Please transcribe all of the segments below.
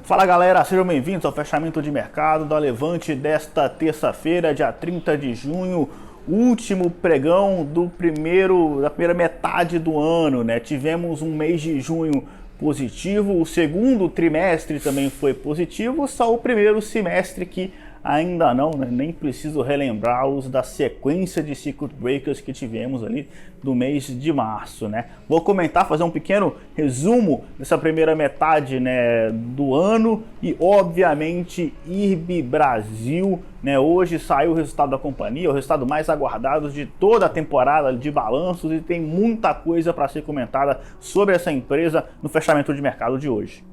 Fala galera, sejam bem-vindos ao fechamento de mercado da Levante desta terça-feira, dia 30 de junho, último pregão da primeira metade do ano, né? Tivemos um mês de junho positivo, o segundo trimestre também foi positivo, só o primeiro semestre que ainda não, né? Nem preciso relembrá-los da sequência de circuit breakers que tivemos ali do mês de março, né? Vou comentar, fazer um pequeno resumo dessa primeira metade, né, do ano e obviamente IRB Brasil, né? Hoje saiu o resultado da companhia, o resultado mais aguardado de toda a temporada de balanços e tem muita coisa para ser comentada sobre essa empresa no fechamento de mercado de hoje.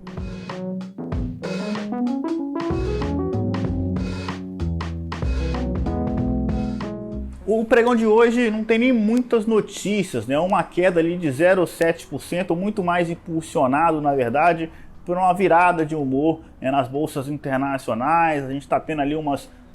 O pregão de hoje não tem nem muitas notícias, né? Uma queda ali de 0,7%, muito mais impulsionado, na verdade, por uma virada de humor, né, nas bolsas internacionais. A gente está tendo ali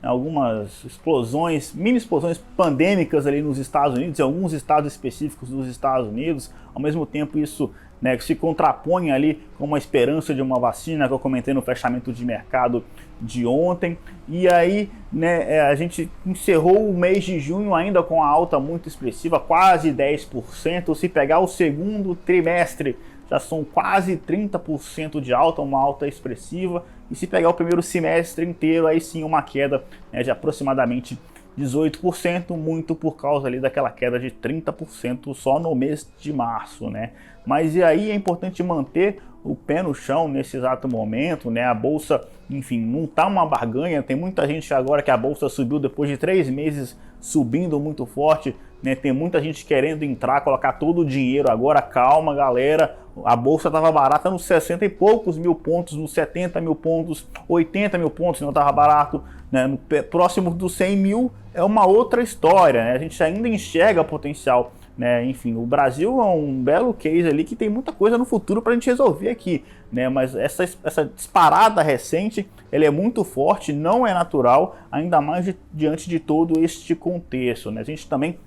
algumas explosões, mini explosões pandêmicas ali nos Estados Unidos, em alguns estados específicos dos Estados Unidos. Ao mesmo tempo isso, né, se contrapõe ali com uma esperança de uma vacina que eu comentei no fechamento de mercado de ontem. E aí, né, a gente encerrou o mês de junho ainda com a alta muito expressiva, quase 10%. Se pegar o segundo trimestre, já são quase 30% de alta, uma alta expressiva. E se pegar o primeiro semestre inteiro, aí sim uma queda, né, de aproximadamente 18%, muito por causa ali daquela queda de 30% só no mês de março, né? Mas e aí é importante manter o pé no chão nesse exato momento, né? A bolsa, enfim, não tá uma barganha. Tem muita gente agora que a bolsa subiu depois de 3 meses subindo muito forte, né? Tem muita gente querendo entrar, colocar todo o dinheiro agora. Calma, galera. A bolsa estava barata nos 60 e poucos mil pontos, nos 70 mil pontos, 80 mil pontos, não estava barato, né? Próximo dos 100 mil é uma outra história, né? A gente ainda enxerga potencial, né? Enfim, o Brasil é um belo case ali que tem muita coisa no futuro para a gente resolver aqui, né? Mas essa disparada recente, ela é muito forte, não é natural, ainda mais diante de todo este contexto, né? A gente também,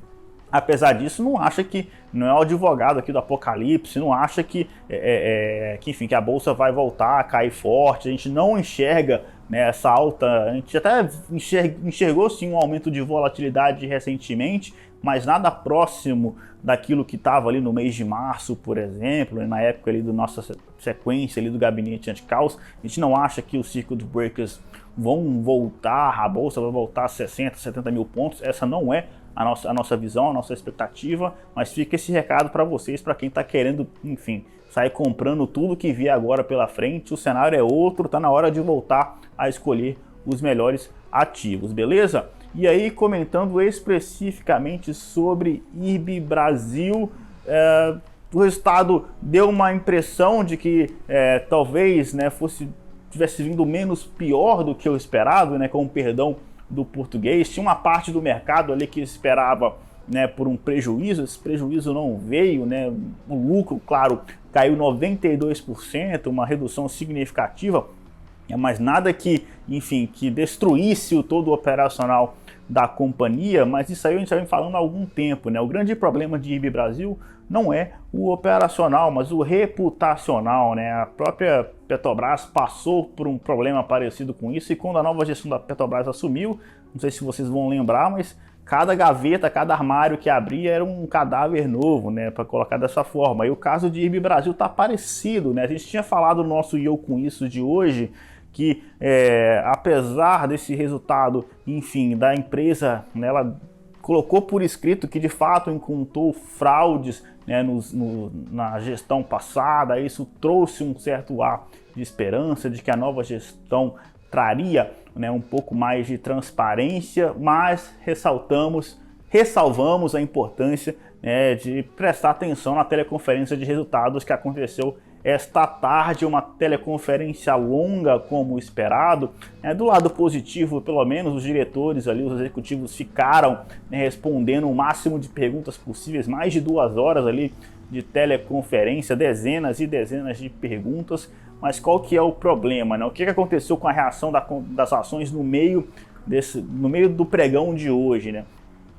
apesar disso, não acha que, não é o advogado aqui do apocalipse, não acha que enfim, que a bolsa vai voltar a cair forte. A gente não enxerga, né, essa alta. A gente até enxergou sim um aumento de volatilidade recentemente, mas nada próximo daquilo que estava ali no mês de março, por exemplo, na época ali da nossa sequência ali do gabinete anti-caos. A gente não acha que os circuit breakers vão voltar, a bolsa vai voltar a 60, 70 mil pontos. Essa não é a nossa visão, a nossa expectativa, mas fica esse recado para vocês, para quem está querendo, enfim, sair comprando tudo que vier agora pela frente. O cenário é outro, tá na hora de voltar a escolher os melhores ativos, beleza? E aí, comentando especificamente sobre IRB Brasil, o resultado deu uma impressão de que talvez, né, tivesse vindo menos pior do que eu esperado, né, com o perdão do português. Tinha uma parte do mercado ali que esperava, né, por um prejuízo. Esse prejuízo não veio, né? O lucro, claro, caiu 92%, uma redução significativa, mas nada que, enfim, que destruísse o todo operacional da companhia. Mas isso aí a gente já vem falando há algum tempo, né? O grande problema de IRB Brasil não é o operacional, mas o reputacional, né? A própria Petrobras passou por um problema parecido com isso, e quando a nova gestão da Petrobras assumiu, não sei se vocês vão lembrar, mas cada gaveta, cada armário que abria era um cadáver novo, né, para colocar dessa forma. E o caso de IRB Brasil está parecido, né? A gente tinha falado no nosso E Eu Com Isso de hoje que, apesar desse resultado, enfim, da empresa, né, ela colocou por escrito que de fato encontrou fraudes, né, na gestão passada. Isso trouxe um certo ar de esperança de que a nova gestão traria, né, um pouco mais de transparência, mas ressalvamos a importância, né, de prestar atenção na teleconferência de resultados que aconteceu esta tarde, uma teleconferência longa como esperado. Do lado positivo, pelo menos, os diretores ali, os executivos ficaram, né, respondendo o máximo de perguntas possíveis, mais de 2 horas ali de teleconferência, dezenas e dezenas de perguntas. Mas qual que é o problema, né? O que aconteceu com a reação das ações no meio do pregão de hoje, né?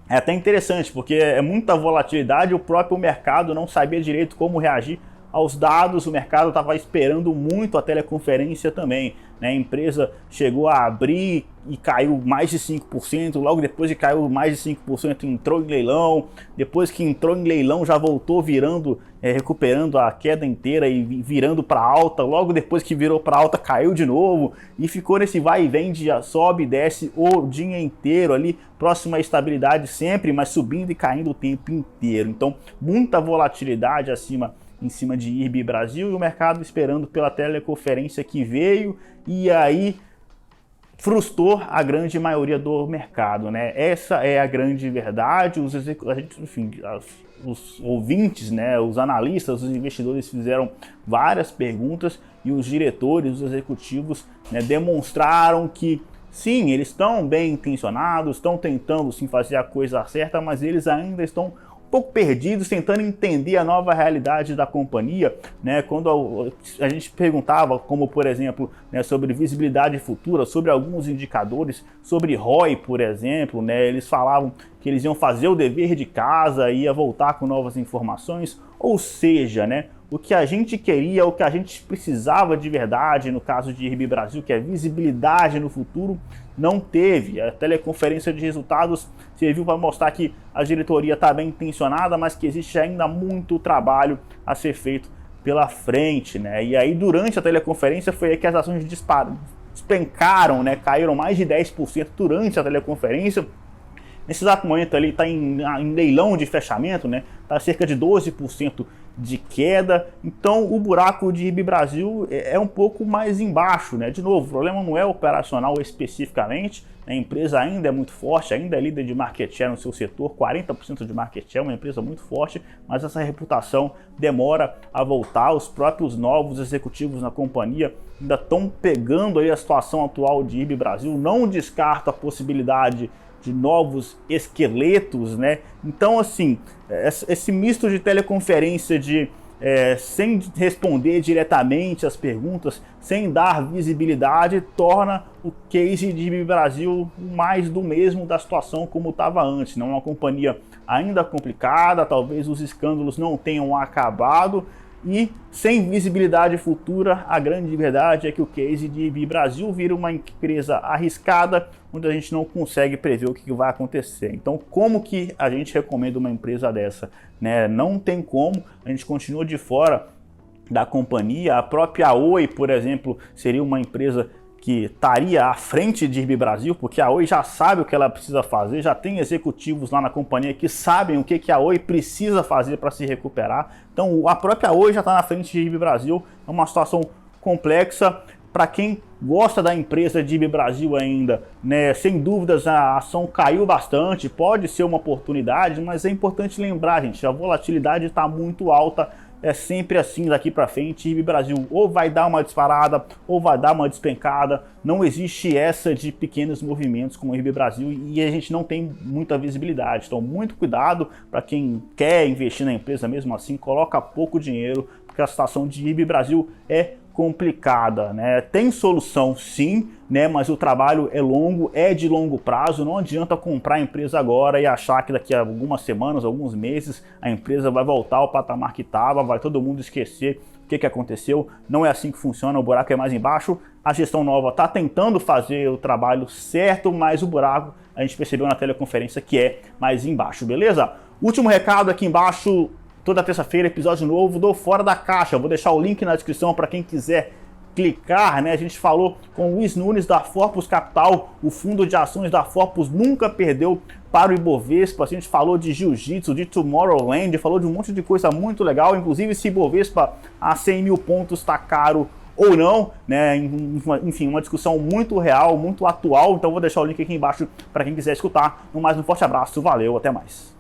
É até interessante, porque é muita volatilidade, o próprio mercado não sabia direito como reagir aos dados, o mercado estava esperando muito a teleconferência também, né? A empresa chegou a abrir e caiu mais de 5%, logo depois que caiu mais de 5%, entrou em leilão, depois que entrou em leilão já voltou virando, recuperando a queda inteira e virando para alta, logo depois que virou para alta caiu de novo e ficou nesse vai e vem de sobe e desce o dia inteiro ali, próximo à estabilidade sempre, mas subindo e caindo o tempo inteiro. Então muita volatilidade em cima de IRB Brasil e o mercado esperando pela teleconferência que veio e aí frustrou a grande maioria do mercado, né? Essa é a grande verdade. Os ouvintes, né, os analistas, os investidores fizeram várias perguntas e os diretores, os executivos, né, demonstraram que sim, eles estão bem intencionados, estão tentando sim fazer a coisa certa, mas eles ainda estão pouco perdidos, tentando entender a nova realidade da companhia, né? Quando a gente perguntava, como por exemplo, né, sobre visibilidade futura, sobre alguns indicadores, sobre ROI, por exemplo, né, eles falavam que eles iam fazer o dever de casa, ia voltar com novas informações, ou seja, né, o que a gente queria, o que a gente precisava de verdade, no caso de IRB Brasil, que é visibilidade no futuro, não teve. A teleconferência de resultados serviu para mostrar que a diretoria está bem intencionada, mas que existe ainda muito trabalho a ser feito pela frente, né? E aí, durante a teleconferência, foi aí que as ações despencaram, né? Caíram mais de 10% durante a teleconferência. Nesse exato momento ali está em leilão de fechamento, né? Está cerca de 12% de queda. Então o buraco de IRB Brasil é um pouco mais embaixo, né? De novo, o problema não é operacional especificamente. A empresa ainda é muito forte, ainda é líder de market share no seu setor, 40% de market share, uma empresa muito forte, mas essa reputação demora a voltar. Os próprios novos executivos na companhia ainda estão pegando aí a situação atual de IRB Brasil, não descarta a possibilidade de novos esqueletos, né? Então, assim, esse misto de teleconferência sem responder diretamente as perguntas, sem dar visibilidade, torna o case de IRB Brasil mais do mesmo da situação como estava antes, né? Uma companhia ainda complicada, talvez os escândalos não tenham acabado, e sem visibilidade futura, a grande verdade é que o case de IRB Brasil vira uma empresa arriscada, onde a gente não consegue prever o que vai acontecer. Então, como que a gente recomenda uma empresa dessa, né? Não tem como, a gente continua de fora da companhia. A própria Oi, por exemplo, seria uma empresa que estaria à frente de IRB Brasil, porque a Oi já sabe o que ela precisa fazer, já tem executivos lá na companhia que sabem o que a Oi precisa fazer para se recuperar. Então a própria Oi já está na frente de IRB Brasil, é uma situação complexa. Para quem gosta da empresa de IRB Brasil ainda, né, sem dúvidas a ação caiu bastante, pode ser uma oportunidade, mas é importante lembrar, gente, a volatilidade está muito alta. É sempre assim daqui para frente. IRB Brasil ou vai dar uma disparada ou vai dar uma despencada. Não existe essa de pequenos movimentos como o IRB Brasil e a gente não tem muita visibilidade. Então, muito cuidado para quem quer investir na empresa mesmo assim, coloca pouco dinheiro, porque a situação de IRB Brasil é complicada, né? Tem solução sim, né? Mas o trabalho é longo, é de longo prazo. Não adianta comprar a empresa agora e achar que daqui a algumas semanas, alguns meses, a empresa vai voltar ao patamar que estava, vai todo mundo esquecer o que aconteceu. Não é assim que funciona, o buraco é mais embaixo. A gestão nova está tentando fazer o trabalho certo, mas o buraco a gente percebeu na teleconferência que é mais embaixo, beleza? Último recado aqui embaixo. Toda terça-feira, episódio novo do Fora da Caixa. Eu vou deixar o link na descrição para quem quiser clicar, né? A gente falou com o Luiz Nunes da Forpus Capital, o fundo de ações da Forpus nunca perdeu para o Ibovespa. A gente falou de jiu-jitsu, de Tomorrowland, falou de um monte de coisa muito legal, inclusive se Ibovespa a 100 mil pontos está caro ou não, né? Enfim, uma discussão muito real, muito atual. Então vou deixar o link aqui embaixo para quem quiser escutar. No mais, um forte abraço, valeu, até mais.